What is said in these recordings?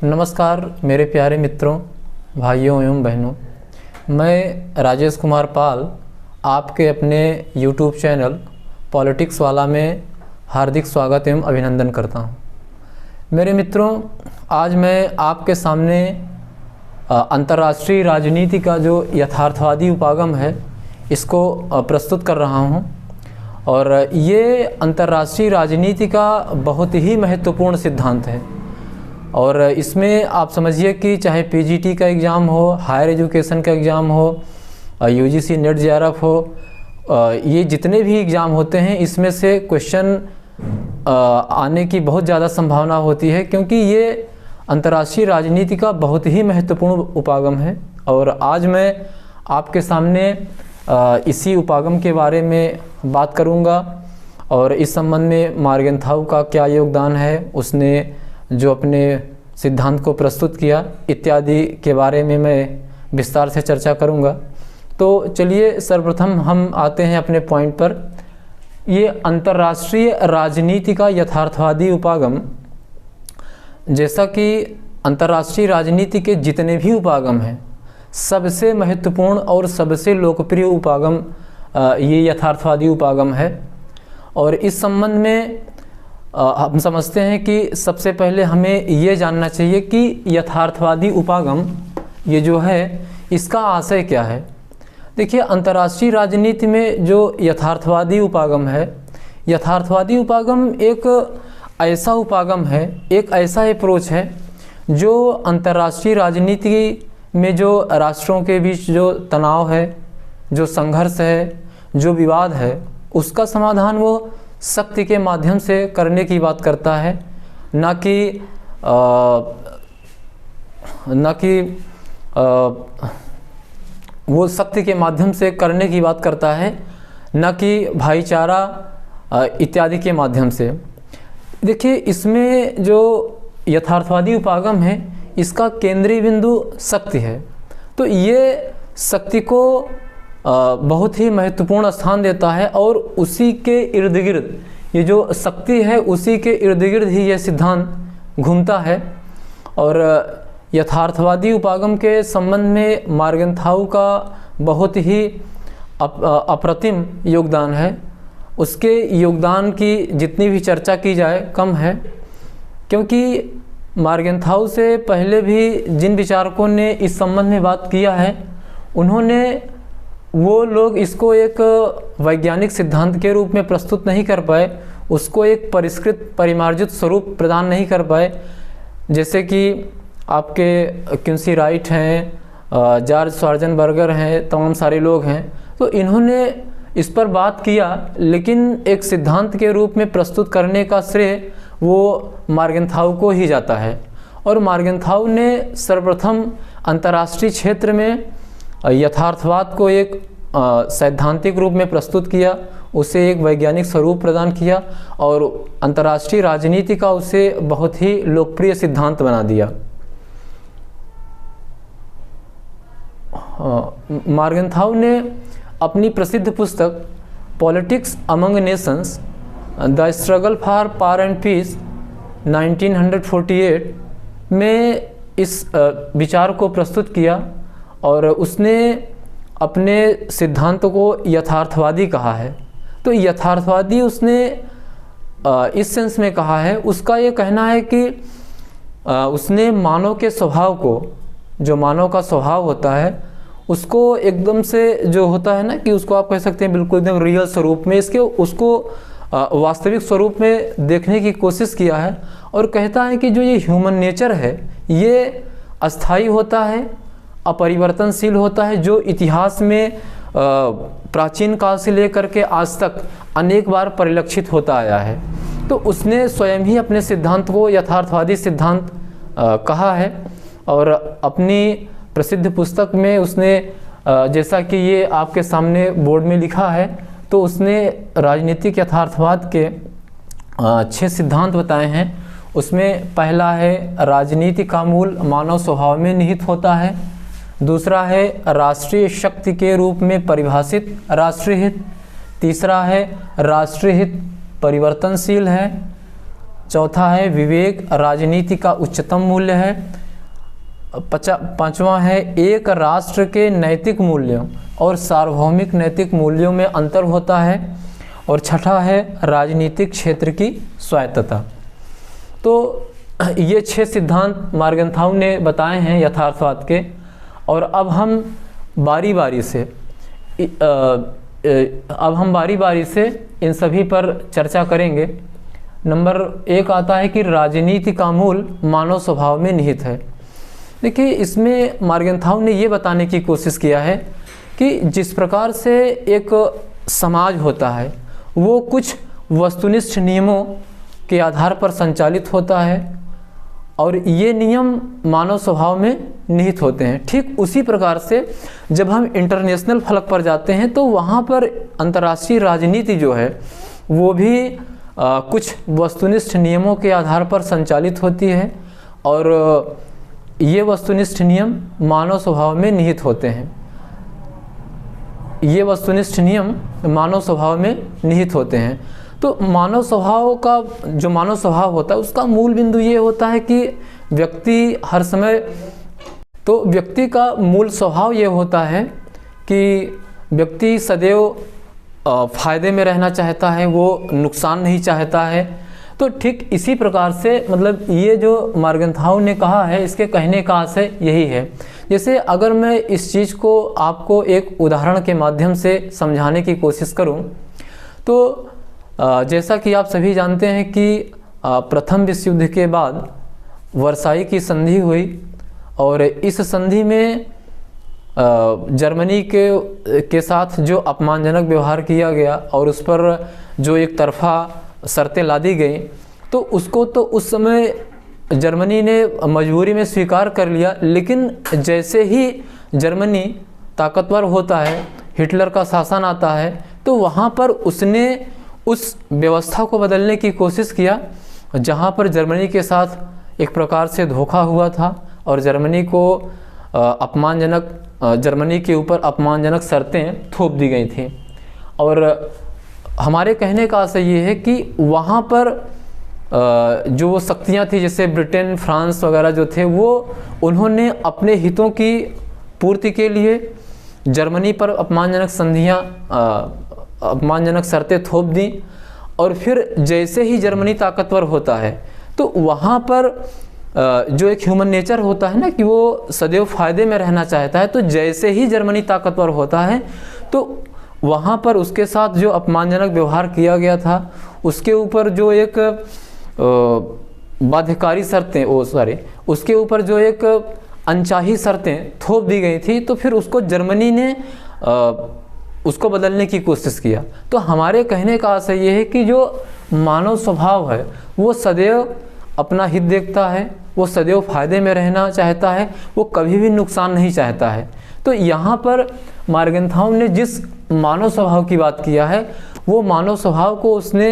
नमस्कार मेरे प्यारे मित्रों, भाइयों एवं बहनों। मैं राजेश कुमार पाल आपके अपने YouTube चैनल पॉलिटिक्स वाला में हार्दिक स्वागत एवं अभिनंदन करता हूं। मेरे मित्रों, आज मैं आपके सामने अंतर्राष्ट्रीय राजनीति का जो यथार्थवादी उपागम है इसको प्रस्तुत कर रहा हूं। और ये अंतर्राष्ट्रीय राजनीति का बहुत ही महत्वपूर्ण सिद्धांत है। और इसमें आप समझिए कि चाहे पीजीटी का एग्ज़ाम हो, हायर एजुकेशन का एग्ज़ाम हो, यूजीसी नेट जेआरएफ हो, ये जितने भी एग्ज़ाम होते हैं इसमें से क्वेश्चन आने की बहुत ज़्यादा संभावना होती है, क्योंकि ये अंतर्राष्ट्रीय राजनीति का बहुत ही महत्वपूर्ण उपागम है। और आज मैं आपके सामने इसी उपागम के बारे में बात करूंगा और इस संबंध में मॉर्गनथाउ का क्या योगदान है, उसने जो अपने सिद्धांत को प्रस्तुत किया इत्यादि के बारे में मैं विस्तार से चर्चा करूंगा। तो चलिए सर्वप्रथम हम आते हैं अपने पॉइंट पर। ये अंतर्राष्ट्रीय राजनीति का यथार्थवादी उपागम, जैसा कि अंतर्राष्ट्रीय राजनीति के जितने भी उपागम हैं सबसे महत्वपूर्ण और सबसे लोकप्रिय उपागम ये यथार्थवादी उपागम है। और इस संबंध में हम समझते हैं कि सबसे पहले हमें ये जानना चाहिए कि यथार्थवादी उपागम ये जो है इसका आशय क्या है। देखिए, अंतर्राष्ट्रीय राजनीति में जो यथार्थवादी उपागम है, यथार्थवादी उपागम एक ऐसा उपागम है, एक ऐसा अप्रोच है जो अंतर्राष्ट्रीय राजनीति में जो राष्ट्रों के बीच जो तनाव है, जो संघर्ष है, जो विवाद है, उसका समाधान वो शक्ति के माध्यम से करने की बात करता है, न कि वो शक्ति के माध्यम से करने की बात करता है, न कि भाईचारा इत्यादि के माध्यम से। देखिए, इसमें जो यथार्थवादी उपागम है इसका केंद्रीय बिंदु शक्ति है। तो ये शक्ति को बहुत ही महत्वपूर्ण स्थान देता है और उसी के इर्द गिर्द, ये जो शक्ति है उसी के इर्द गिर्द ही ये सिद्धांत घूमता है। और यथार्थवादी उपागम के संबंध में मॉर्गनथाउ का बहुत ही अप्रतिम योगदान है। उसके योगदान की जितनी भी चर्चा की जाए कम है, क्योंकि मॉर्गनथाउ से पहले भी जिन विचारकों ने इस संबंध में बात किया है वो लोग इसको एक वैज्ञानिक सिद्धांत के रूप में प्रस्तुत नहीं कर पाए, उसको एक परिष्कृत परिमार्जित स्वरूप प्रदान नहीं कर पाए। जैसे कि आपके क्विंसी राइट हैं, जॉर्ज श्वार्ज़ेनबर्गर हैं, तमाम सारे लोग हैं। तो इन्होंने इस पर बात किया, लेकिन एक सिद्धांत के रूप में प्रस्तुत करने का श्रेय वो मॉर्गनथाउ को ही जाता है। और मॉर्गनथाउ ने सर्वप्रथम अंतर्राष्ट्रीय क्षेत्र में यथार्थवाद को एक सैद्धांतिक रूप में प्रस्तुत किया, उसे एक वैज्ञानिक स्वरूप प्रदान किया और अंतर्राष्ट्रीय राजनीति का उसे बहुत ही लोकप्रिय सिद्धांत बना दिया। मॉर्गनथाउ ने अपनी प्रसिद्ध पुस्तक politics among nations the struggle for power and peace 1948 में इस विचार को प्रस्तुत किया और उसने अपने सिद्धांत को यथार्थवादी कहा है। तो यथार्थवादी उसने इस सेंस में कहा है, उसका ये कहना है कि उसने मानव के स्वभाव को, जो मानव का स्वभाव होता है उसको एकदम से जो होता है ना कि उसको आप कह सकते हैं बिल्कुल एकदम रियल स्वरूप में उसको वास्तविक स्वरूप में देखने की कोशिश किया है। और कहता है कि जो ये ह्यूमन नेचर है ये अस्थाई होता है, अपरिवर्तनशील होता है, जो इतिहास में प्राचीन काल से लेकर के आज तक अनेक बार परिलक्षित होता आया है। तो उसने स्वयं ही अपने सिद्धांत को यथार्थवादी सिद्धांत कहा है। और अपनी प्रसिद्ध पुस्तक में उसने जैसा कि ये आपके सामने बोर्ड में लिखा है, तो उसने राजनीतिक यथार्थवाद के 6 सिद्धांत बताए हैं। उसमें पहला है राजनीति का मूल मानव स्वभाव में निहित होता है। दूसरा है राष्ट्रीय शक्ति के रूप में परिभाषित राष्ट्रीय हित। तीसरा है राष्ट्रीय हित परिवर्तनशील है। चौथा है विवेक राजनीति का उच्चतम मूल्य है। पांचवा है एक राष्ट्र के नैतिक मूल्यों और सार्वभौमिक नैतिक मूल्यों में अंतर होता है। और छठा है राजनीतिक क्षेत्र की स्वायत्तता। तो ये 6 सिद्धांत मार्गेंथाउ ने बताए हैं यथार्थवाद के। और अब हम बारी बारी से इन सभी पर चर्चा करेंगे। नंबर 1 आता है कि राजनीति का मूल मानव स्वभाव में निहित है। देखिए, इसमें मार्गेंथाउ ने ये बताने की कोशिश किया है कि जिस प्रकार से एक समाज होता है वो कुछ वस्तुनिष्ठ नियमों के आधार पर संचालित होता है और ये नियम मानव स्वभाव में निहित होते हैं। ठीक उसी प्रकार से जब हम इंटरनेशनल फलक पर जाते हैं तो वहाँ पर अंतर्राष्ट्रीय राजनीति जो है वो भी कुछ वस्तुनिष्ठ नियमों के आधार पर संचालित होती है और ये वस्तुनिष्ठ नियम मानव स्वभाव में निहित होते हैं। ये वस्तुनिष्ठ नियम मानव स्वभाव में निहित होते हैं। तो मानव स्वभाव का जो मानव स्वभाव होता है उसका मूल बिंदु ये होता है कि व्यक्ति हर समय, तो व्यक्ति का मूल स्वभाव ये होता है कि व्यक्ति सदैव फ़ायदे में रहना चाहता है, वो नुकसान नहीं चाहता है। तो ठीक इसी प्रकार से मतलब ये जो मार्गेंथाउ ने कहा है इसके कहने का आशय यही है। जैसे अगर मैं इस चीज़ को आपको एक उदाहरण के माध्यम से समझाने की कोशिश करूं तो जैसा कि आप सभी जानते हैं कि प्रथम विश्व युद्ध के बाद वर्साई की संधि हुई और इस संधि में जर्मनी के साथ जो अपमानजनक व्यवहार किया गया और उस पर जो एक तरफा शर्तें लादी गई तो उसको तो उस समय जर्मनी ने मजबूरी में स्वीकार कर लिया। लेकिन जैसे ही जर्मनी ताकतवर होता है, हिटलर का शासन आता है, तो वहाँ पर उसने उस व्यवस्था को बदलने की कोशिश किया जहाँ पर जर्मनी के साथ एक प्रकार से धोखा हुआ था और जर्मनी के ऊपर अपमानजनक शर्तें थोप दी गई थी। और हमारे कहने का आशय ये है कि वहाँ पर जो वो शक्तियाँ थी जैसे ब्रिटेन, फ्रांस वगैरह जो थे वो उन्होंने अपने हितों की पूर्ति के लिए जर्मनी पर अपमानजनक शर्तें थोप दी। और फिर जैसे ही जर्मनी ताकतवर होता है तो वहाँ पर जो एक ह्यूमन नेचर होता है ना कि वो सदैव फ़ायदे में रहना चाहता है, तो जैसे ही जर्मनी ताकतवर होता है तो वहाँ पर उसके साथ जो अपमानजनक व्यवहार किया गया था उसके ऊपर जो एक बाध्यकारी शर्तें उसके ऊपर जो एक अनचाही शर्तें थोप दी गई थी, तो फिर उसको जर्मनी ने उसको बदलने की कोशिश किया। तो हमारे कहने का आशय ये है कि जो मानव स्वभाव है वो सदैव अपना हित देखता है, वो सदैव फ़ायदे में रहना चाहता है, वो कभी भी नुकसान नहीं चाहता है। तो यहाँ पर मार्गेंथाउ ने जिस मानव स्वभाव की बात किया है वो मानव स्वभाव को उसने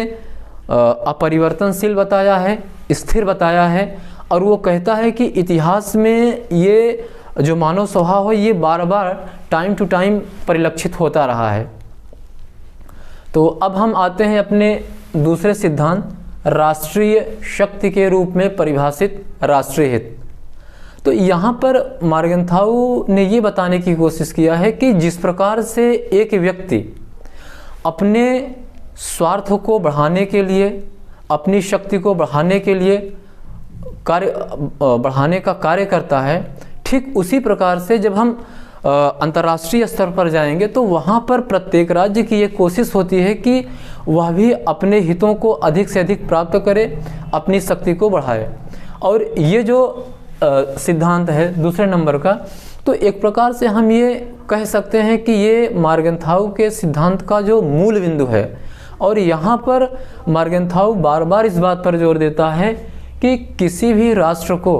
अपरिवर्तनशील बताया है, स्थिर बताया है। और वो कहता है कि इतिहास में ये जो मानव स्वभाव है ये बार बार टाइम टू टाइम परिलक्षित होता रहा है। तो अब हम आते हैं अपने दूसरे सिद्धांत, राष्ट्रीय शक्ति के रूप में परिभाषित राष्ट्रीय हित। तो यहाँ पर मार्गेंथाउ ने ये बताने की कोशिश किया है कि जिस प्रकार से एक व्यक्ति अपने स्वार्थ को बढ़ाने के लिए, अपनी शक्ति को बढ़ाने के लिए बढ़ाने का कार्य करता है, ठीक उसी प्रकार से जब हम अंतर्राष्ट्रीय स्तर पर जाएंगे तो वहाँ पर प्रत्येक राज्य की ये कोशिश होती है कि वह भी अपने हितों को अधिक से अधिक प्राप्त करे, अपनी शक्ति को बढ़ाए। और ये जो सिद्धांत है दूसरे नंबर का, तो एक प्रकार से हम ये कह सकते हैं कि ये मार्गेंथाउ के सिद्धांत का जो मूल बिंदु है। और यहाँ पर मार्गेंथाउ बार बार इस बात पर जोर देता है कि किसी भी राष्ट्र को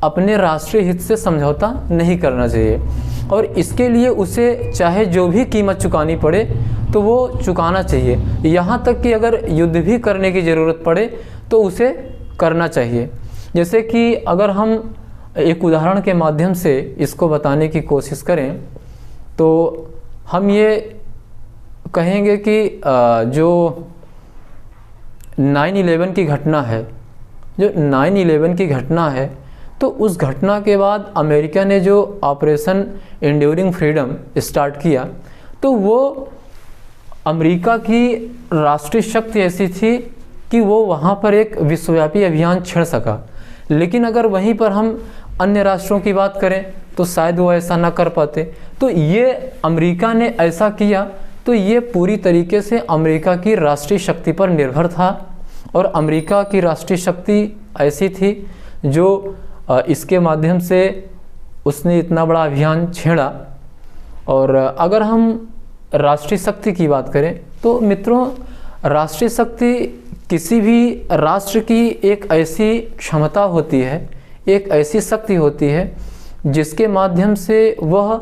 अपने राष्ट्रीय हित से समझौता नहीं करना चाहिए और इसके लिए उसे चाहे जो भी कीमत चुकानी पड़े तो वो चुकाना चाहिए। यहाँ तक कि अगर युद्ध भी करने की ज़रूरत पड़े तो उसे करना चाहिए। जैसे कि अगर हम एक उदाहरण के माध्यम से इसको बताने की कोशिश करें तो हम ये कहेंगे कि जो 9/11 की घटना है जो 9/11 की घटना है, तो उस घटना के बाद अमेरिका ने जो ऑपरेशन एंड्यूरिंग फ्रीडम स्टार्ट किया, तो वो अमेरिका की राष्ट्रीय शक्ति ऐसी थी कि वो वहाँ पर एक विश्वव्यापी अभियान छेड़ सका। लेकिन अगर वहीं पर हम अन्य राष्ट्रों की बात करें तो शायद वो ऐसा ना कर पाते। तो ये अमेरिका ने ऐसा किया, तो ये पूरी तरीके से अमेरिका की राष्ट्रीय शक्ति पर निर्भर था। और अमेरिका की राष्ट्रीय शक्ति ऐसी थी जो इसके माध्यम से उसने इतना बड़ा अभियान छेड़ा। और अगर हम राष्ट्रीय शक्ति की बात करें तो मित्रों, राष्ट्रीय शक्ति किसी भी राष्ट्र की एक ऐसी क्षमता होती है, एक ऐसी शक्ति होती है जिसके माध्यम से वह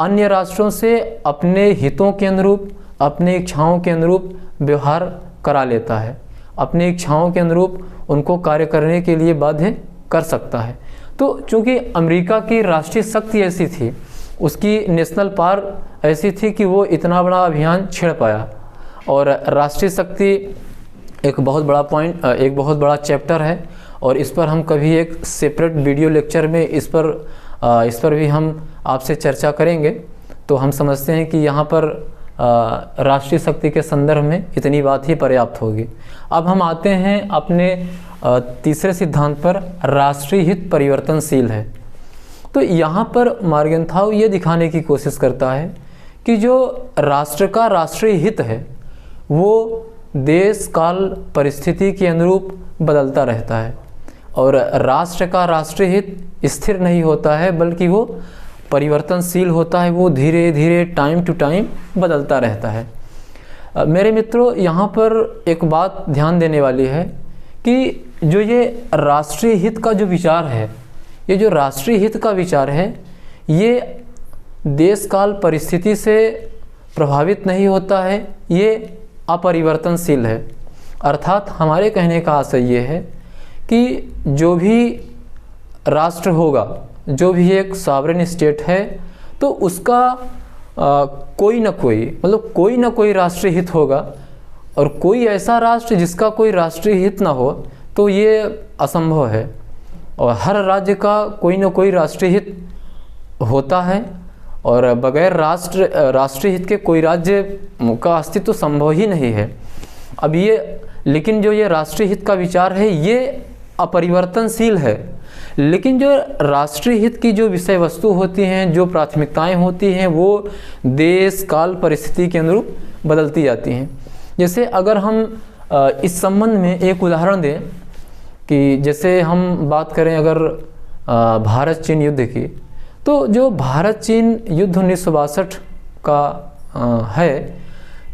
अन्य राष्ट्रों से अपने हितों के अनुरूप, अपने इच्छाओं के अनुरूप व्यवहार करा लेता है, अपनी इच्छाओं के अनुरूप उनको कार्य करने के लिए बाध्य कर सकता है। तो चूँकि अमेरिका की राष्ट्रीय शक्ति ऐसी थी, उसकी नेशनल पावर ऐसी थी कि वो इतना बड़ा अभियान छेड़ पाया। और राष्ट्रीय शक्ति एक बहुत बड़ा पॉइंट, एक बहुत बड़ा चैप्टर है, और इस पर हम कभी एक सेपरेट वीडियो लेक्चर में इस पर भी हम आपसे चर्चा करेंगे। तो हम समझते हैं कि यहाँ पर राष्ट्रीय शक्ति के संदर्भ में इतनी बात ही पर्याप्त होगी। अब हम आते हैं अपने तीसरे सिद्धांत पर, राष्ट्रीय हित परिवर्तनशील है। तो यहाँ पर मॉर्गेनथाउ ये दिखाने की कोशिश करता है कि जो राष्ट्र का राष्ट्रीय हित है वो देश काल परिस्थिति के अनुरूप बदलता रहता है, और राष्ट्र का राष्ट्रीय हित स्थिर नहीं होता है बल्कि वो परिवर्तनशील होता है, वो धीरे धीरे टाइम टू टाइम बदलता रहता है। मेरे मित्रों, यहाँ पर एक बात ध्यान देने वाली है कि जो ये राष्ट्रीय हित का जो विचार है, ये जो राष्ट्रीय हित का विचार है, ये देश काल परिस्थिति से प्रभावित नहीं होता है, ये अपरिवर्तनशील है। अर्थात हमारे कहने का आशय ये है कि जो भी राष्ट्र होगा, जो भी एक सॉवरेन स्टेट है, तो उसका कोई ना कोई, मतलब कोई ना कोई राष्ट्रीय हित होगा। और कोई ऐसा राष्ट्र जिसका कोई राष्ट्रीय हित ना हो तो ये असंभव है। और हर राज्य का कोई ना कोई राष्ट्रीय हित होता है, और बगैर राष्ट्रीय हित के कोई राज्य का अस्तित्व संभव ही नहीं है। अब ये, लेकिन जो ये राष्ट्रीय हित का विचार है ये अपरिवर्तनशील है। लेकिन जो राष्ट्रीय हित की जो विषय वस्तु होती हैं, जो प्राथमिकताएं होती हैं, वो देश काल परिस्थिति के अनुरूप बदलती जाती हैं। जैसे अगर हम इस संबंध में एक उदाहरण दें कि जैसे हम बात करें अगर भारत चीन युद्ध की, तो जो भारत चीन युद्ध 1962 का है,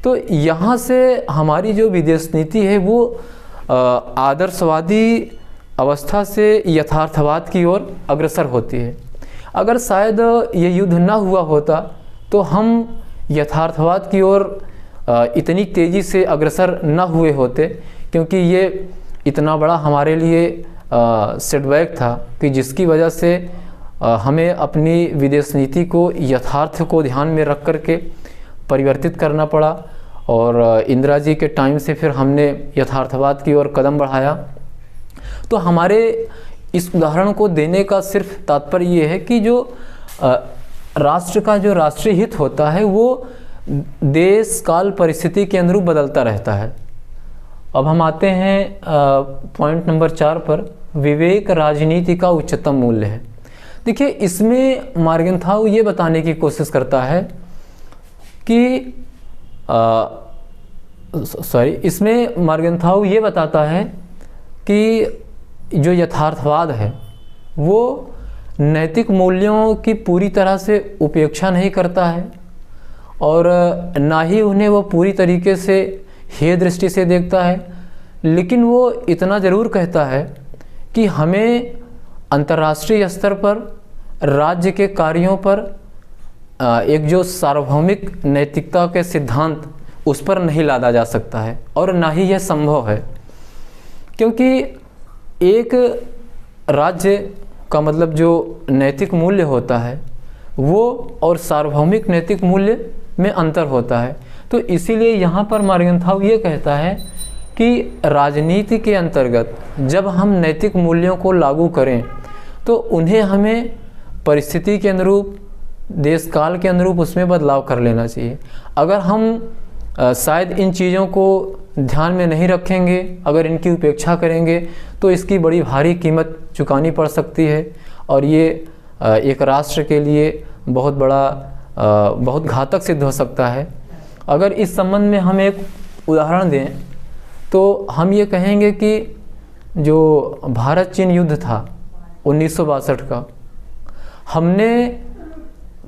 तो यहाँ से हमारी जो विदेश नीति है वो आदर्शवादी अवस्था से यथार्थवाद की ओर अग्रसर होती है। अगर शायद ये युद्ध ना हुआ होता तो हम यथार्थवाद की ओर इतनी तेज़ी से अग्रसर न हुए होते, क्योंकि ये इतना बड़ा हमारे लिए सेटबैक था कि जिसकी वजह से हमें अपनी विदेश नीति को यथार्थ को ध्यान में रख कर के परिवर्तित करना पड़ा। और इंदिरा जी के टाइम से फिर हमने यथार्थवाद की ओर कदम बढ़ाया। तो हमारे इस उदाहरण को देने का सिर्फ तात्पर्य ये है कि जो राष्ट्र का जो राष्ट्रीय हित होता है वो देश काल परिस्थिति के अनुरूप बदलता रहता है। अब हम आते हैं पॉइंट नंबर 4 पर, विवेक राजनीति का उच्चतम मूल्य है। देखिए, इसमें मॉर्गेनथाउ ये बताने की कोशिश करता है कि इसमें मॉर्गेनथाउ ये बताता है कि जो यथार्थवाद है वो नैतिक मूल्यों की पूरी तरह से उपेक्षा नहीं करता है, और ना ही उन्हें वो पूरी तरीके से हेय दृष्टि से देखता है। लेकिन वो इतना ज़रूर कहता है कि हमें अंतर्राष्ट्रीय स्तर पर राज्य के कार्यों पर एक जो सार्वभौमिक नैतिकता के सिद्धांत उस पर नहीं लादा जा सकता है, और ना ही यह संभव है। क्योंकि एक राज्य का मतलब जो नैतिक मूल्य होता है वो और सार्वभौमिक नैतिक मूल्य में अंतर होता है। तो इसीलिए यहाँ पर मॉर्गेनथाउ ये कहता है कि राजनीति के अंतर्गत जब हम नैतिक मूल्यों को लागू करें तो उन्हें हमें परिस्थिति के अनुरूप, देश काल के अनुरूप उसमें बदलाव कर लेना चाहिए। अगर हम शायद इन चीज़ों को ध्यान में नहीं रखेंगे, अगर इनकी उपेक्षा करेंगे तो इसकी बड़ी भारी कीमत चुकानी पड़ सकती है और ये एक राष्ट्र के लिए बहुत घातक सिद्ध हो सकता है। अगर इस संबंध में हम एक उदाहरण दें तो हम ये कहेंगे कि जो भारत चीन युद्ध था 1962 का, हमने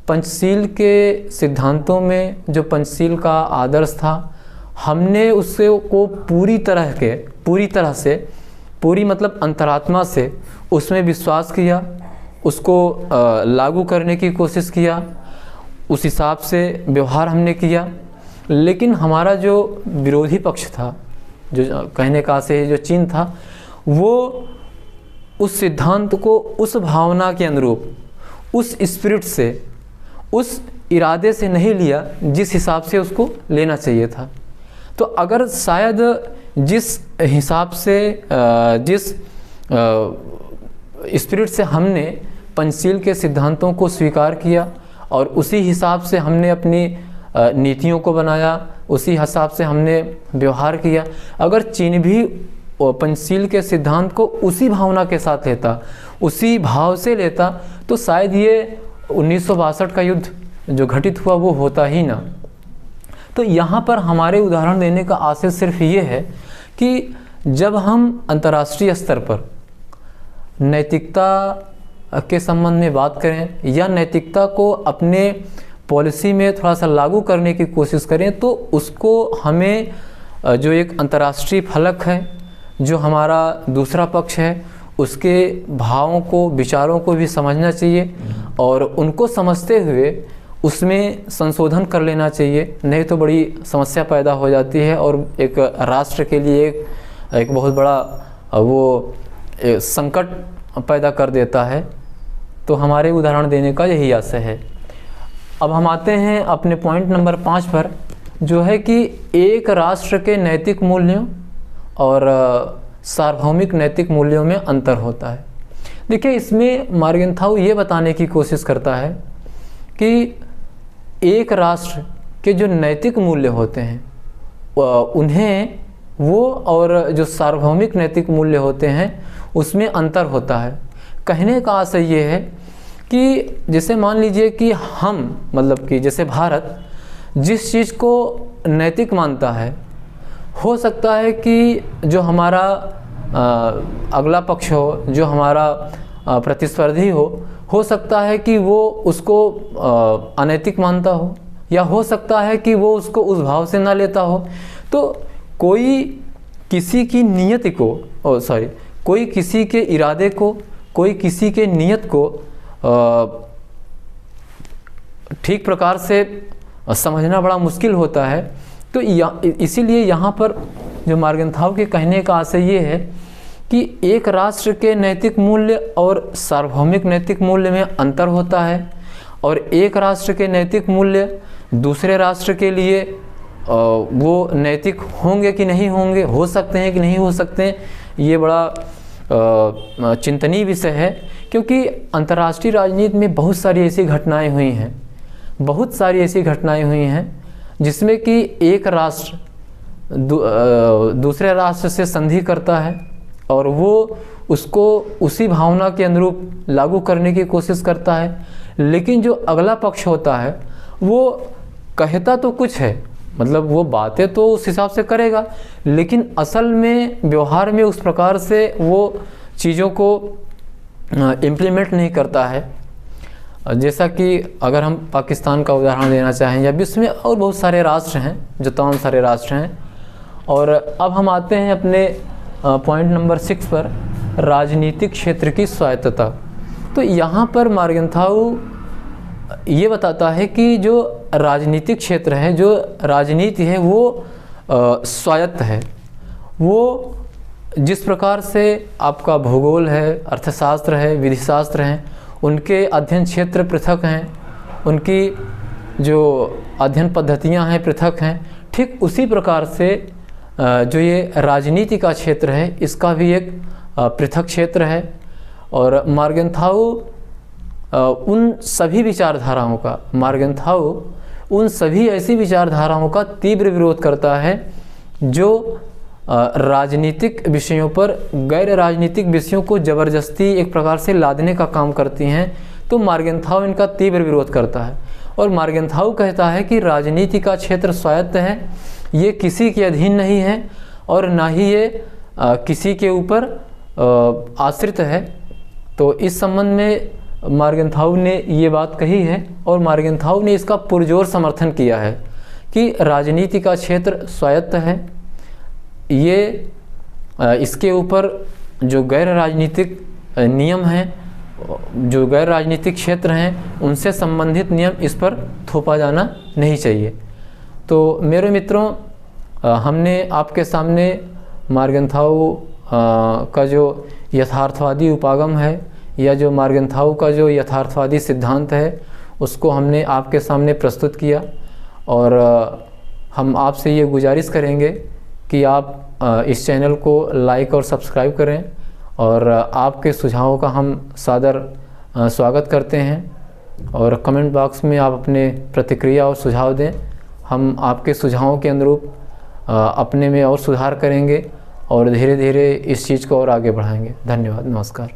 पंचशील के सिद्धांतों में जो पंचशील का आदर्श था, हमने उससे को पूरी मतलब अंतरात्मा से उसमें विश्वास किया, उसको लागू करने की कोशिश किया, उस हिसाब से व्यवहार हमने किया। लेकिन हमारा जो विरोधी पक्ष था, जो कहने का से जो चीन था, वो उस सिद्धांत को उस भावना के अनुरूप, उस स्पिरिट से, उस इरादे से नहीं लिया जिस हिसाब से उसको लेना चाहिए था। तो अगर शायद जिस हिसाब से, जिस स्पिरिट से हमने पंचशील के सिद्धांतों को स्वीकार किया और उसी हिसाब से हमने अपनी नीतियों को बनाया, उसी हिसाब से हमने व्यवहार किया, अगर चीन भी पंचशील के सिद्धांत को उसी भावना के साथ लेता, उसी भाव से लेता, तो शायद ये 1962 का युद्ध जो घटित हुआ वो होता ही ना। तो यहाँ पर हमारे उदाहरण देने का आशय सिर्फ ये है कि जब हम अंतर्राष्ट्रीय स्तर पर नैतिकता के संबंध में बात करें या नैतिकता को अपने पॉलिसी में थोड़ा सा लागू करने की कोशिश करें, तो उसको हमें जो एक अंतर्राष्ट्रीय फलक है, जो हमारा दूसरा पक्ष है, उसके भावों को, विचारों को भी समझना चाहिए और उनको समझते हुए उसमें संशोधन कर लेना चाहिए। नहीं तो बड़ी समस्या पैदा हो जाती है और एक राष्ट्र के लिए एक बहुत बड़ा वो संकट पैदा कर देता है। तो हमारे उदाहरण देने का यही आशय है। अब हम आते हैं अपने पॉइंट नंबर 5 पर, जो है कि एक राष्ट्र के नैतिक मूल्यों और सार्वभौमिक नैतिक मूल्यों में अंतर होता है। देखिए, इसमें मार्गेंथाउ ये बताने की कोशिश करता है कि एक राष्ट्र के जो नैतिक मूल्य होते हैं उन्हें वो और जो सार्वभौमिक नैतिक मूल्य होते हैं उसमें अंतर होता है। कहने का आशय ये है कि जैसे मान लीजिए कि हम, मतलब कि जैसे भारत जिस चीज़ को नैतिक मानता है, हो सकता है कि जो हमारा अगला पक्ष हो, जो हमारा प्रतिस्पर्धी हो सकता है कि वो उसको अनैतिक मानता हो, या हो सकता है कि वो उसको उस भाव से ना लेता हो। तो कोई किसी की नियति को, कोई किसी के इरादे को, कोई किसी के नियत को ठीक प्रकार से समझना बड़ा मुश्किल होता है। तो इसीलिए यहाँ पर जो मार्गेंथाउ के कहने का आशय ये है कि एक राष्ट्र के नैतिक मूल्य और सार्वभौमिक नैतिक मूल्य में अंतर होता है, और एक राष्ट्र के नैतिक मूल्य दूसरे राष्ट्र के लिए वो नैतिक होंगे कि नहीं होंगे, हो सकते हैं कि नहीं हो सकते हैं, ये बड़ा चिंतनीय विषय है। क्योंकि अंतर्राष्ट्रीय राजनीति में बहुत सारी ऐसी घटनाएं हुई हैं, जिसमें कि एक राष्ट्र दूसरे राष्ट्र से संधि करता है और वो उसको उसी भावना के अनुरूप लागू करने की कोशिश करता है, लेकिन जो अगला पक्ष होता है वो कहता तो कुछ है, मतलब वो बातें तो उस हिसाब से करेगा, लेकिन असल में व्यवहार में उस प्रकार से वो चीज़ों को इम्प्लीमेंट नहीं करता है। जैसा कि अगर हम पाकिस्तान का उदाहरण देना चाहें, या विश्व में और बहुत सारे राष्ट्र हैं, जो तमाम सारे राष्ट्र हैं। और अब हम आते हैं अपने पॉइंट नंबर 6 पर, राजनीतिक क्षेत्र की स्वायत्तता। तो यहाँ पर मार्गेंथाउ ये बताता है कि जो राजनीतिक क्षेत्र है, जो राजनीति है, वो स्वायत्त है। वो जिस प्रकार से आपका भूगोल है, अर्थशास्त्र है, विधिशास्त्र हैं, उनके अध्ययन क्षेत्र पृथक हैं, उनकी जो अध्ययन पद्धतियां हैं पृथक हैं, ठीक उसी प्रकार से जो ये राजनीति का क्षेत्र है इसका भी एक पृथक क्षेत्र है। और मार्गेंथाउ उन सभी विचारधाराओं का उन सभी ऐसी विचारधाराओं का तीव्र विरोध करता है जो राजनीतिक विषयों पर गैर राजनीतिक विषयों को ज़बरदस्ती एक प्रकार से लादने का काम करती हैं। तो मार्गेंथाउ इनका तीव्र विरोध करता है और मार्गेंथाउ कहता है कि राजनीति का क्षेत्र स्वायत्त है, ये किसी के अधीन नहीं है और ना ही ये किसी के ऊपर आश्रित है। तो इस संबंध में मार्गेंथाउ ने ये बात कही है और मार्गेंथाउ ने इसका पुरजोर समर्थन किया है कि राजनीति का क्षेत्र स्वायत्त है, ये इसके ऊपर जो गैर राजनीतिक नियम हैं, जो गैर राजनीतिक क्षेत्र हैं, उनसे संबंधित नियम इस पर थोपा जाना नहीं चाहिए। तो मेरे मित्रों, हमने आपके सामने मार्गेंथाउ का जो यथार्थवादी उपागम है या जो मार्गेंथाउ का जो यथार्थवादी सिद्धांत है उसको हमने आपके सामने प्रस्तुत किया और हम आपसे ये गुजारिश करेंगे कि आप इस चैनल को लाइक और सब्सक्राइब करें और आपके सुझावों का हम सादर स्वागत करते हैं और कमेंट बॉक्स में आप अपने प्रतिक्रिया और सुझाव दें। हम आपके सुझावों के अनुरूप अपने में और सुधार करेंगे और धीरे धीरे इस चीज़ को और आगे बढ़ाएंगे। धन्यवाद, नमस्कार।